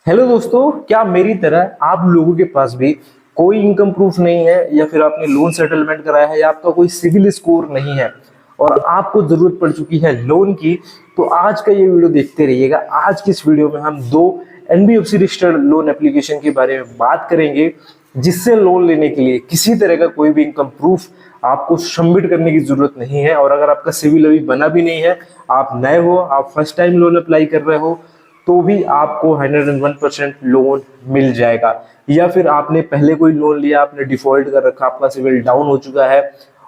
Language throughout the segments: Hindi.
हेलो दोस्तों, क्या मेरी तरह आप लोगों के पास भी कोई इनकम प्रूफ नहीं है या फिर आपने लोन सेटलमेंट कराया है या आपका कोई सिविल स्कोर नहीं है और आपको जरूरत पड़ चुकी है लोन की। तो आज का ये वीडियो देखते रहिएगा। आज की इस वीडियो में हम दो एनबीएफसी रजिस्टर्ड लोन एप्लीकेशन के बारे में बात करेंगे, जिससे लोन लेने के लिए किसी तरह का कोई भी इनकम प्रूफ आपको सबमिट करने की जरूरत नहीं है। और अगर आपका सिविल अभी बना भी नहीं है, आप नए हो, आप फर्स्ट टाइम लोन अप्लाई कर रहे हो, तो भी आपको 101% लोन मिल जाएगा। या फिर आपने पहले कोई लोन लिया, आपने डिफॉल्ट कर रखा, आपका सिविल डाउन हो चुका है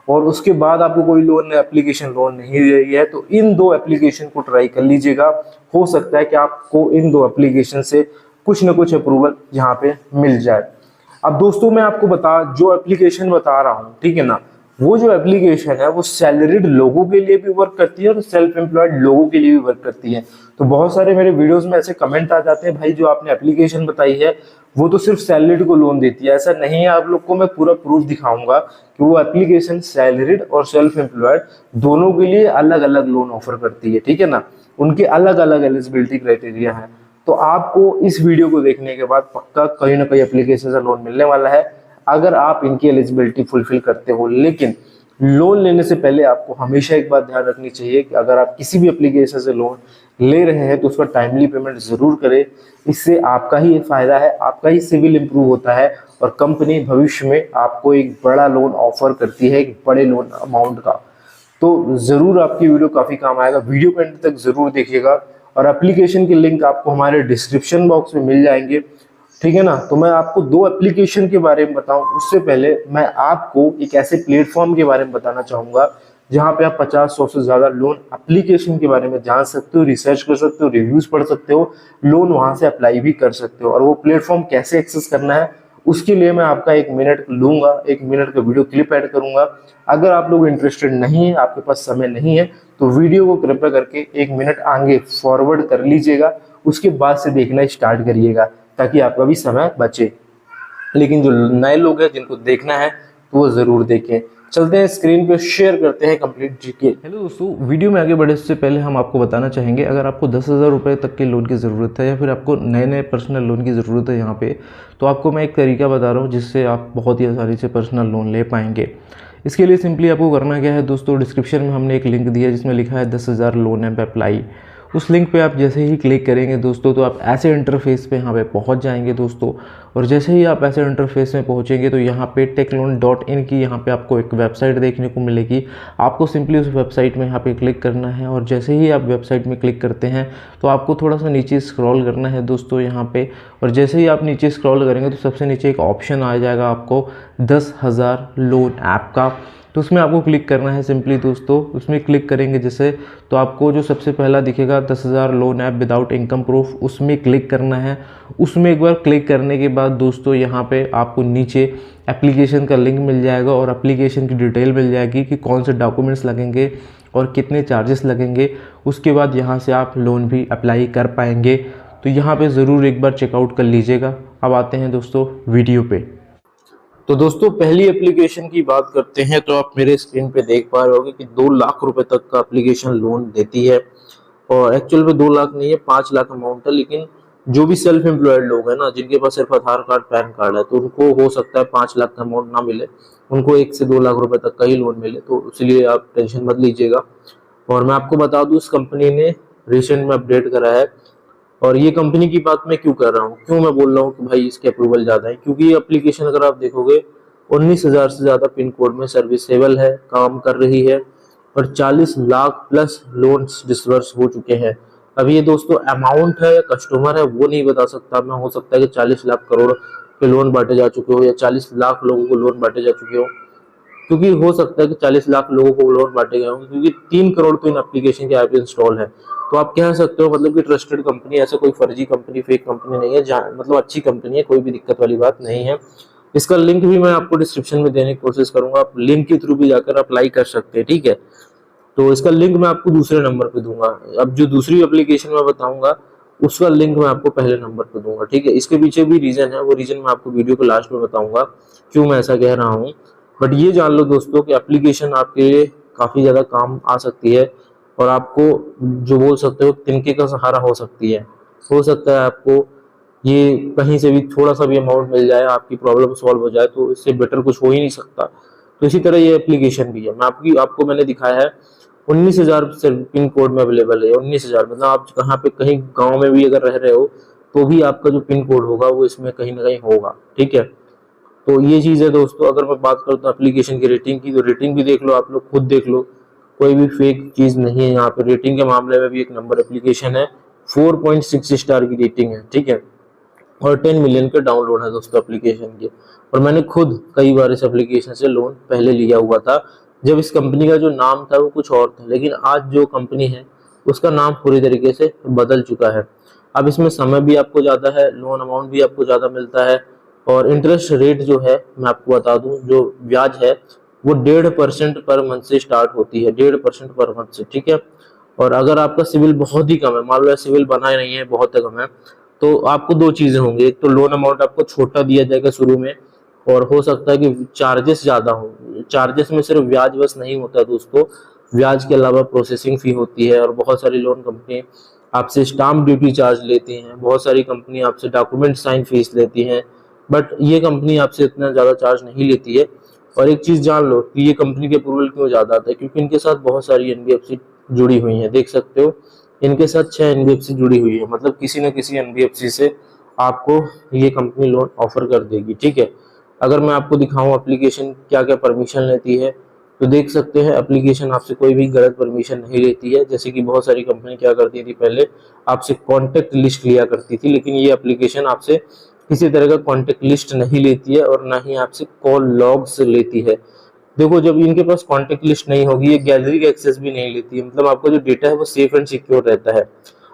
और उसके बाद आपको कोई लोन एप्लीकेशन लोन नहीं दे रही है, तो इन दो एप्लीकेशन को ट्राई कर लीजिएगा। हो सकता है कि आपको इन दो एप्लीकेशन से कुछ ना कुछ अप्रूवल यहाँ पे मिल जाए। अब दोस्तों, मैं आपको जो एप्लीकेशन बता रहा हूँ, ठीक है ना, वो जो एप्लीकेशन है वो सैलरीड लोगों के लिए भी वर्क करती है और सेल्फ एम्प्लॉयड लोगों के लिए भी वर्क करती है। तो बहुत सारे मेरे वीडियोस में ऐसे कमेंट आ जाते हैं, भाई जो आपने एप्लीकेशन बताई है वो तो सिर्फ सैलरीड को लोन देती है। ऐसा नहीं है, आप लोग को मैं पूरा प्रूफ दिखाऊंगा कि वो एप्लीकेशन सैलरीड और सेल्फ एम्प्लॉयड दोनों के लिए अलग अलग लोन ऑफर करती है, ठीक है ना। उनके अलग अलग एलिजिबिलिटी क्राइटेरिया है। तो आपको इस वीडियो को देखने के बाद पक्का कहीं ना कहीं एप्लीकेशन से लोन मिलने वाला है, अगर आप इनकी एलिजिबिलिटी फुलफिल करते हो। लेकिन लोन लेने से पहले आपको हमेशा एक बात ध्यान रखनी चाहिए कि अगर आप किसी भी एप्लीकेशन से लोन ले रहे हैं तो उसका टाइमली पेमेंट जरूर करें। इससे आपका ही फायदा है, आपका ही सिविल इंप्रूव होता है और कंपनी भविष्य में आपको एक बड़ा लोन ऑफर करती है, एक बड़े लोन अमाउंट का। तो जरूर आपकी वीडियो काफी काम आएगा, वीडियो को एंड तक जरूर देखिएगा। और एप्लीकेशन के लिंक आपको हमारे डिस्क्रिप्शन बॉक्स में मिल जाएंगे, ठीक है ना। तो मैं आपको दो एप्लीकेशन के बारे में बताऊं उससे पहले मैं आपको एक ऐसे प्लेटफॉर्म के बारे में बताना चाहूंगा जहां पे आप 50-100 से ज्यादा लोन एप्लीकेशन के बारे में जान सकते हो, रिसर्च कर सकते हो, रिव्यूज पढ़ सकते हो, लोन वहां से अप्लाई भी कर सकते हो। और वो प्लेटफॉर्म कैसे एक्सेस करना है उसके लिए मैं आपका 1 मिनट लूंगा, 1 मिनट का वीडियो क्लिप ऐड करूंगा। अगर आप लोग इंटरेस्टेड नहीं है, आपके पास समय नहीं है, तो वीडियो को कृपया करके 1 मिनट आगे फॉरवर्ड कर लीजिएगा, उसके बाद से देखना स्टार्ट करिएगा ताकि आपका भी समय बचे। लेकिन जो नए लोग हैं जिनको देखना है तो वो जरूर देखें। चलते हैं स्क्रीन पे, शेयर करते हैं कंप्लीट जीके। हेलो दोस्तों, वीडियो में आगे बढ़ने से पहले हम आपको बताना चाहेंगे, अगर आपको 10,000 रुपये तक के लोन की ज़रूरत है या फिर आपको नए नए पर्सनल लोन की ज़रूरत है यहाँ पे, तो आपको मैं एक तरीका बता रहा हूँ जिससे आप बहुत ही आसानी से पर्सनल लोन ले पाएंगे। इसके लिए सिंपली आपको करना क्या है दोस्तों, डिस्क्रिप्शन में हमने एक लिंक दिया है जिसमें लिखा है 10,000 लोन ऐप अप्लाई। उस लिंक पे आप जैसे ही क्लिक करेंगे दोस्तों, तो आप ऐसे इंटरफेस पे यहाँ पे पहुँच जाएंगे दोस्तों। और जैसे ही आप ऐसे इंटरफेस में पहुँचेंगे तो यहाँ पे techloan.in की यहाँ पे आपको एक वेबसाइट देखने को मिलेगी। आपको सिंपली उस वेबसाइट में यहाँ पे क्लिक करना है और जैसे ही आप वेबसाइट में क्लिक करते हैं तो आपको थोड़ा सा नीचे स्क्रॉल करना है दोस्तों यहाँ पे। और जैसे ही आप नीचे स्क्रॉल करेंगे तो सबसे नीचे एक ऑप्शन आ जाएगा आपको 10,000 लोन ऐप का, तो उसमें आपको क्लिक करना है सिंपली दोस्तों। उसमें क्लिक करेंगे जैसे तो आपको जो सबसे पहला दिखेगा 10,000 loan app without income proof, उसमें क्लिक करना है। उसमें एक बार क्लिक करने के बाद दोस्तों यहाँ पे आपको नीचे एप्लीकेशन का लिंक मिल जाएगा और एप्लीकेशन की डिटेल मिल जाएगी कि कौन से डॉक्यूमेंट्स लगेंगे और कितने चार्जेस लगेंगे। उसके बाद यहाँ से आप लोन भी अप्लाई कर पाएंगे। तो यहाँ पर ज़रूर एक बार चेकआउट कर लीजिएगा। अब आते हैं दोस्तों वीडियो पे। तो दोस्तों, पहली एप्लीकेशन की बात करते हैं तो आप मेरे स्क्रीन पे देख पा रहे होंगे कि 2 लाख रुपए तक का एप्लीकेशन लोन देती है। और एक्चुअल में 2 लाख नहीं है, 5 लाख अमाउंट है। लेकिन जो भी सेल्फ एम्प्लॉयड लोग हैं ना, जिनके पास सिर्फ आधार कार्ड पैन कार्ड है, तो उनको हो सकता है 5 लाख का अमाउंट ना मिले, उनको 1 से 2 लाख रुपए तक का ही लोन मिले। तो इसलिए आप टेंशन मत लीजिएगा। और मैं आपको बता दूं, इस कंपनी ने रिसेंट में अपडेट करा है। और ये कंपनी की बात मैं क्यों कर रहा हूँ, क्यों मैं बोल रहा हूँ कि भाई इसके अप्रूवल ज़्यादा है, क्योंकि ये एप्लीकेशन अगर आप देखोगे 19,000 से ज़्यादा पिन कोड में सर्विसेबल है, काम कर रही है और 40 लाख प्लस लोन्स डिसबर्स हो चुके हैं। अब ये दोस्तों अमाउंट है या कस्टमर है वो नहीं बता सकता मैं, हो सकता है कि 40 लाख करोड़ के लोन बांटे जा चुके हो या 40 लाख लोगों को लोन बांटे जा चुके हो, क्योंकि हो सकता है कि 40 लाख लोगों को लोन बांटे गए हों, क्योंकि 3 करोड़ तो इन एप्लीकेशन के ऐप इंस्टॉल है। तो आप कह सकते हो मतलब कि ट्रस्टेड कंपनी, ऐसा कोई फर्जी कंपनी, फेक कंपनी नहीं है, मतलब अच्छी कंपनी है, कोई भी दिक्कत वाली बात नहीं है। इसका लिंक भी मैं आपको डिस्क्रिप्शन में देने की कोशिश करूंगा, आप लिंक के थ्रू भी जाकर अप्लाई कर सकते हैं, ठीक है। तो इसका लिंक मैं आपको दूसरे नंबर पे दूंगा। अब जो दूसरी एप्लीकेशन मैं बताऊंगा उसका लिंक मैं आपको पहले नंबर पे दूंगा, ठीक है। इसके पीछे भी रीजन है, वो रीजन मैं आपको वीडियो के लास्ट में बताऊंगा क्यों मैं ऐसा कह रहा हूँ। बट ये जान लो दोस्तों कि एप्लीकेशन आपके लिए काफी ज्यादा काम आ सकती है और आपको जो बोल सकते हो तिनके का सहारा हो सकती है। हो सकता है आपको ये कहीं से भी थोड़ा सा भी अमाउंट मिल जाए, आपकी प्रॉब्लम सॉल्व हो जाए, तो इससे बेटर कुछ हो ही नहीं सकता। तो इसी तरह ये एप्लीकेशन भी है। आपको मैंने दिखाया है 19,000 पिन कोड में अवेलेबल है। 19,000 मतलब आप कहाँ पे कहीं गांव में भी अगर रह रहे हो तो भी आपका जो पिन कोड होगा वो इसमें कहीं ना कहीं होगा। ठीक है, तो ये चीज़ है दोस्तों। अगर मैं बात करता हूँ एप्लीकेशन की रेटिंग की, तो रेटिंग भी देख लो, आप लोग खुद देख लो, कोई भी फेक चीज़ नहीं है यहाँ पे। रेटिंग के मामले में भी एक नंबर एप्लीकेशन है, 4.6 स्टार की रेटिंग है। ठीक है, और 10 मिलियन के डाउनलोड है दोस्तों एप्लीकेशन के। और मैंने खुद कई बार इस एप्लीकेशन से लोन पहले लिया हुआ था, जब इस कंपनी का जो नाम था वो कुछ और था, लेकिन आज जो कंपनी है उसका नाम पूरी तरीके से बदल चुका है। अब इसमें समय भी आपको ज़्यादा है, लोन अमाउंट भी आपको ज़्यादा मिलता है, और इंटरेस्ट रेट जो है मैं आपको बता दूं, जो ब्याज है वो 1.5% पर मंथ से स्टार्ट होती है, 1.5% पर मंथ से। ठीक है, और अगर आपका सिविल बहुत ही कम है, मान लो सिविल बना ही नहीं है, बहुत कम है, तो आपको दो चीजें होंगी। एक तो लोन अमाउंट आपको छोटा दिया जाएगा शुरू में, और हो सकता है कि चार्जेस ज्यादा हो। चार्जेस में सिर्फ ब्याज बस नहीं होता दोस्तों, ब्याज के अलावा प्रोसेसिंग फी होती है, और बहुत सारी लोन कंपनी आपसे स्टाम्प ड्यूटी चार्ज लेती हैं, बहुत सारी कंपनी आपसे डॉक्यूमेंट साइन फीस लेती हैं, बट ये कंपनी आपसे इतना ज़्यादा चार्ज नहीं लेती है। और एक चीज़ जान लो कि ये कंपनी के अप्रूवल क्यों ज़्यादा आता है, क्योंकि इनके साथ बहुत सारी एनबीएफसी जुड़ी हुई हैं। देख सकते हो इनके साथ 6 एनबीएफसी जुड़ी हुई है, मतलब किसी न किसी एनबीएफसी से आपको ये कंपनी लोन ऑफर कर देगी। ठीक है, अगर मैं आपको दिखाऊं एप्लीकेशन क्या क्या परमिशन लेती है, तो देख सकते हैं एप्लीकेशन आपसे कोई भी गलत परमिशन नहीं लेती है। जैसे कि बहुत सारी कंपनी क्या करती थी पहले, आपसे कॉन्टेक्ट लिस्ट लिया करती थी, लेकिन ये एप्लीकेशन आपसे किसी तरह का कॉन्टेक्ट लिस्ट नहीं लेती है, और ना ही आपसे कॉल लॉग्स लेती है। देखो जब इनके पास कॉन्टेक्ट लिस्ट नहीं होगी, ये गैलरी का एक्सेस भी नहीं लेती है, मतलब आपका जो डेटा है वो सेफ एंड सिक्योर रहता है।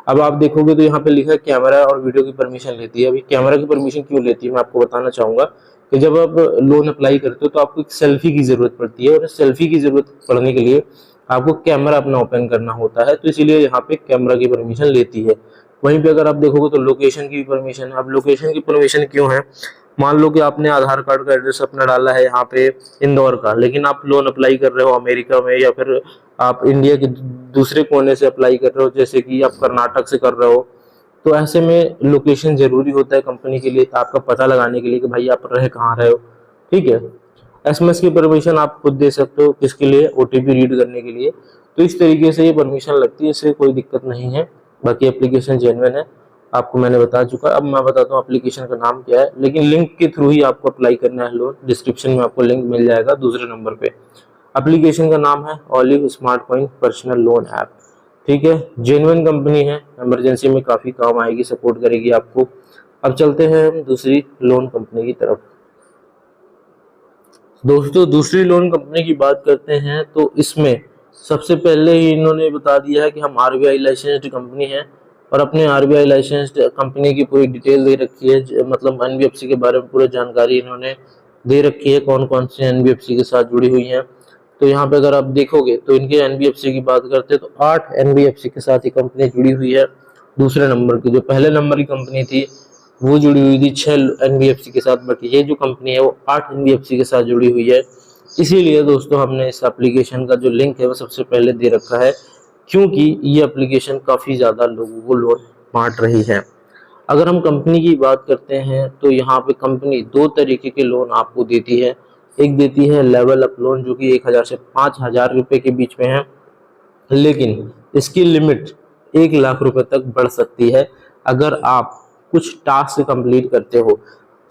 अब आप देखोगे तो यहाँ पे लिखा है कैमरा और वीडियो की परमिशन लेती है। अभी कैमरा की परमिशन क्यों लेती है मैं आपको बताना चाहूंगा, कि जब आप लोन अप्लाई करते हो तो आपको एक सेल्फी की जरूरत पड़ती है, और सेल्फी की जरूरत पड़ने के लिए आपको कैमरा अपना ओपन करना होता है, तो इसीलिए यहाँ पे कैमरा की परमिशन लेती है। वहीं पे अगर आप देखोगे तो लोकेशन की परमिशन है। अब लोकेशन की परमिशन क्यों है, मान लो कि आपने आधार कार्ड का एड्रेस अपना डाला है यहाँ पे इंदौर का, लेकिन आप लोन अप्लाई कर रहे हो अमेरिका में, या फिर आप इंडिया के दूसरे कोने से अप्लाई कर रहे हो, जैसे कि आप कर्नाटक से कर रहे हो, तो ऐसे में लोकेशन जरूरी होता है कंपनी के लिए, आपका पता लगाने के लिए कि भाई आप रहे कहाँ रहे हो। ठीक है, एसएमएस की परमिशन आप खुद दे सकते हो, किसके लिए, ओटीपी रीड करने के लिए। तो इस तरीके से ये परमिशन लगती है, इससे कोई दिक्कत नहीं है। बाकी एप्लीकेशन जेन्युइन है, आपको मैंने बता चुका। अब मैं बताता हूँ एप्लीकेशन का नाम क्या है, लेकिन लिंक के थ्रू ही आपको अप्लाई करना है लोन। डिस्क्रिप्शन में आपको लिंक मिल जाएगा दूसरे नंबर पे। एप्लीकेशन का नाम है olive smart coin personal loan app. ठीक है, जेन्युइन कंपनी है, इमरजेंसी में काफी काम आएगी, सपोर्ट करेगी आपको। अब चलते हैं हम दूसरी लोन कंपनी की तरफ। दोस्तों दूसरी लोन कंपनी की बात करते हैं, तो इसमें सबसे पहले ही इन्होंने बता दिया है कि हम आरबीआई लाइसेंस्ड कंपनी है, और अपने आरबीआई लाइसेंस्ड कंपनी की पूरी डिटेल दे रखी है, मतलब एनबीएफसी के बारे में पूरी जानकारी इन्होंने दे रखी है, कौन कौन से एनबीएफसी के साथ जुड़ी हुई हैं। तो यहाँ पे अगर आप देखोगे तो इनके एनबीएफसी की बात करते हैं तो 8 एनबीएफसी के साथ ये कंपनी जुड़ी हुई है। दूसरे नंबर की, जो पहले नंबर की कंपनी थी वो जुड़ी हुई थी 6 एनबीएफसी के साथ, बट ये जो कंपनी है वो 8 एनबीएफसी के साथ जुड़ी हुई है। इसीलिए दोस्तों हमने इस एप्लीकेशन का जो लिंक है वो सबसे पहले दे रखा है, क्योंकि ये एप्लीकेशन काफ़ी ज़्यादा लोगों को लोन बांट रही है। अगर हम कंपनी की बात करते हैं तो यहाँ पे कंपनी दो तरीके के लोन आपको देती है। एक देती है लेवल अप लोन, जो कि 1,000 से 5,000 रुपए के बीच में है, लेकिन इसकी लिमिट 1,00,000 रुपए तक बढ़ सकती है अगर आप कुछ टास्क कंप्लीट करते हो,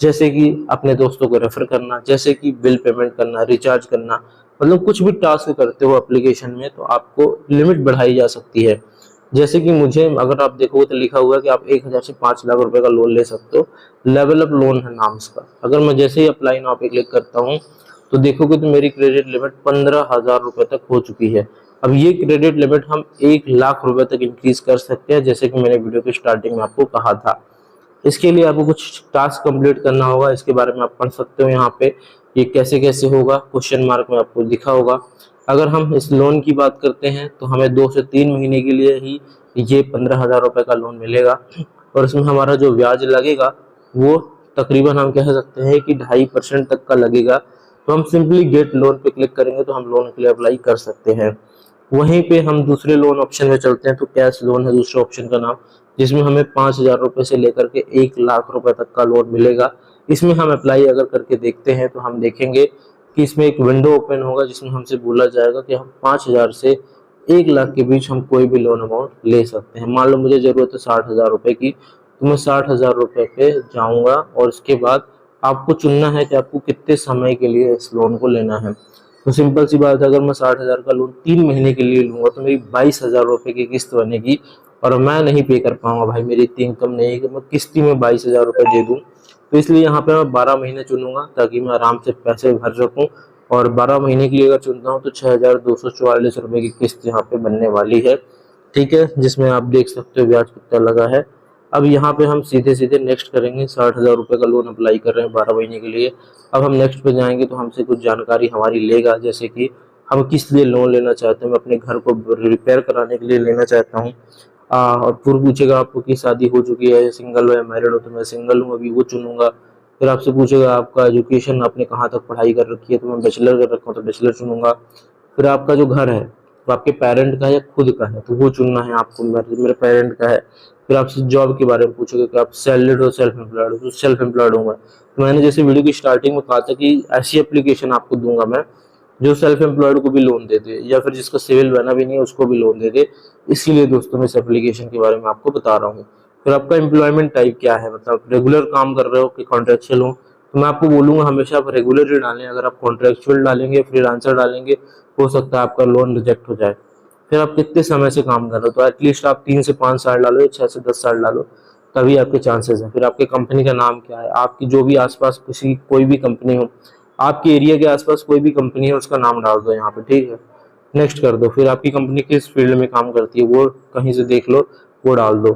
जैसे कि अपने दोस्तों को रेफर करना, जैसे कि बिल पेमेंट करना, रिचार्ज करना, मतलब कुछ भी टास्क करते हो एप्लीकेशन में, तो आपको लिमिट बढ़ाई जा सकती है। जैसे कि मुझे, अगर आप देखोगे तो लिखा हुआ है कि आप 1,000 से 5,00,000 रुपए का लोन ले सकते हो, लेवल अप लोन है नाम इसका। अगर मैं जैसे ही अप्लाई नाउ पे क्लिक करता हूँ तो देखोगे तो मेरी क्रेडिट लिमिट 15,000 रुपए तक हो चुकी है। अब ये क्रेडिट लिमिट हम 1,00,000 रुपए तक इंक्रीज कर सकते हैं, जैसे कि मैंने वीडियो के स्टार्टिंग में आपको कहा था। इसके लिए आपको कुछ टास्क कंप्लीट करना होगा, इसके बारे में आप पढ़ सकते हो यहाँ पे, ये कैसे कैसे होगा, क्वेश्चन मार्क में आपको लिखा होगा। अगर हम इस लोन की बात करते हैं तो हमें 2 से 3 महीने के लिए ही ये 15,000 रुपए का लोन मिलेगा, और इसमें हमारा जो ब्याज लगेगा वो तकरीबन हम कह सकते हैं कि 2.5% तक का लगेगा। तो हम सिंपली गेट लोन पे क्लिक करेंगे तो हम लोन के लिए अप्लाई कर सकते हैं। वहीं पे हम दूसरे लोन ऑप्शन में चलते हैं, तो कैश लोन है दूसरे ऑप्शन का नाम, जिसमें हमें 5,000 रुपये से लेकर के 1 लाख रुपए तक का लोन मिलेगा। इसमें हम अप्लाई अगर करके देखते हैं तो हम देखेंगे कि इसमें एक विंडो ओपन होगा जिसमें हमसे बोला जाएगा कि हम 5,000 से 1 लाख के बीच हम कोई भी लोन अमाउंट ले सकते हैं। मान लो मुझे ज़रूरत है 60,000 रुपये की, तो मैं 60,000 रुपये पे जाऊँगा और उसके बाद आपको चुनना है कि आपको कितने समय के लिए इस लोन को लेना है। तो सिंपल सी बात है, अगर मैं 60,000 का लोन 3 महीने के लिए लूंगा तो मेरी 22,000 रुपये की किस्त बनेगी, और मैं नहीं पे कर पाऊंगा भाई, मेरी इतनी इनकम नहीं है कि मैं किस्ती में 22,000 रुपये दे दूं। तो इसलिए यहाँ पे मैं 12 महीने चुनूंगा ताकि मैं आराम से पैसे भर सकूं। और 12 महीने के लिए अगर चुनता हूँ तो 6,244 रुपये की किस्त यहाँ पे बनने वाली है, ठीक है, जिसमें आप देख सकते हो ब्याज कितना लगा है। अब यहाँ पे हम सीधे सीधे नेक्स्ट करेंगे। 60,000 रुपये का लोन अप्लाई कर रहे हैं 12 महीने के लिए। अब हम नेक्स्ट पे जाएंगे तो हमसे कुछ जानकारी हमारी लेगा, जैसे कि हम किस लिए लोन लेना चाहते हैं। मैं अपने घर को रिपेयर कराने के लिए लेना चाहता हूँ। और फिर पूछेगा आपको कि शादी हो चुकी है, सिंगल हो या मैरिड हो, तो मैं सिंगल हूँ अभी, वो चुनूंगा। फिर आपसे पूछेगा आपका एजुकेशन, आपने कहाँ तक पढ़ाई कर रखी है, तो मैं बैचलर कर रखा हूँ तो बैचलर चुनूंगा। फिर आपका जो घर है तो आपके पेरेंट का है या खुद का है, तो वो चुनना है आपको। मेरे पेरेंट का है। फिर आपसे जॉब के बारे में पूछोगे कि आप सैलरीड हो सेल्फ एम्प्लॉयड हो, तो सेल्फ एम्प्लॉयड हूँ मैं। तो मैंने जैसे वीडियो की स्टार्टिंग में कहा था कि ऐसी एप्लीकेशन आपको दूंगा मैं जो सेल्फ एम्प्लॉयड को भी लोन दे दे, या फिर जिसका सिविल बना भी नहीं है उसको भी लोन दे दे। इसीलिए दोस्तों मैं इस एप्लीकेशन के बारे में आपको बता रहा हूँ। फिर आपका एम्प्लॉयमेंट टाइप क्या है, मतलब रेगुलर काम कर रहे हो कि कॉन्ट्रेक्चुअल हो, तो मैं आपको बोलूंगा हमेशा आप रेगुलर ही डालें। अगर आप कॉन्ट्रेक्चुअल डालेंगे, फ्रीलांसर डालेंगे, हो सकता है आपका लोन रिजेक्ट हो जाए। फिर आप कितने समय से काम कर रहे हो, तो एटलीस्ट आप 3 से 5 साल डालो या 6 से 10 साल डालो, तभी आपके चांसेस हैं। फिर आपके कंपनी का नाम क्या है, आपकी जो भी आसपास किसी कोई भी कंपनी हो, आपके एरिया के आसपास कोई भी कंपनी है उसका नाम डाल दो यहाँ पे, ठीक है। नेक्स्ट कर दो। फिर आपकी कंपनी किस फील्ड में काम करती है वो कहीं से देख लो, वो डाल दो।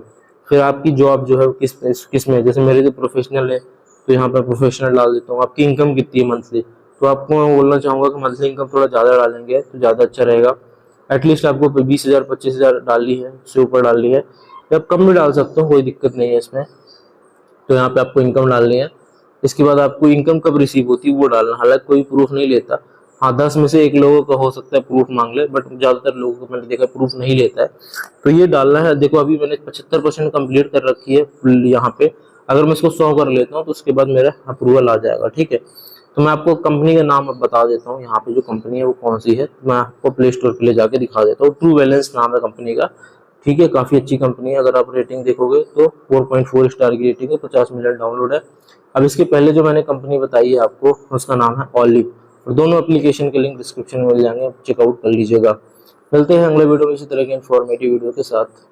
फिर आपकी जॉब जो है किस में, जैसे मेरे जो प्रोफेशनल है तो यहाँ पर प्रोफेशनल डाल देता हूँ। आपकी इनकम कितनी है मंथली, तो आपको मैं बोलना चाहूँगा कि मंथली इनकम थोड़ा ज़्यादा डालेंगे तो ज़्यादा अच्छा रहेगा। एटलीस्ट आपको 20,000 25,000 डालनी है, उससे ऊपर डालनी है, या आप कम भी डाल सकते हो, कोई दिक्कत नहीं है इसमें। तो यहाँ पे आपको इनकम डालनी है। इसके बाद आपको इनकम कब रिसीव होती है वो डालना। हालांकि कोई प्रूफ नहीं लेता, हाँ 10 में से 1 लोगों का हो सकता है प्रूफ मांग ले, बट ज़्यादातर लोगों को मैंने देखा प्रूफ नहीं लेता है। तो ये डालना है। देखो अभी मैंने 75% कंप्लीट कर रखी है यहाँ पे। अगर मैं इसको 100 कर लेता हूँ तो उसके बाद मेरा अप्रूवल आ जाएगा, ठीक है। तो मैं आपको कंपनी का नाम अब बता देता हूँ, यहाँ पे जो कंपनी है वो कौन सी है, तो मैं आपको प्ले स्टोर पे ले जाके दिखा देता हूँ। ट्रू बैलेंस नाम है कंपनी का, ठीक है, काफ़ी अच्छी कंपनी है। अगर आप रेटिंग देखोगे तो 4.4 स्टार की रेटिंग है, 50 मिलियन डाउनलोड है। अब इसके पहले जो मैंने कंपनी बताई है आपको उसका नाम है ऑलिव, और दोनों एप्लीकेशन के लिंक डिस्क्रिप्शन में मिल जाएंगे, चेकआउट कर लीजिएगा। मिलते हैं अगले वीडियो में इसी तरह के इन्फॉर्मेटिव वीडियो के साथ।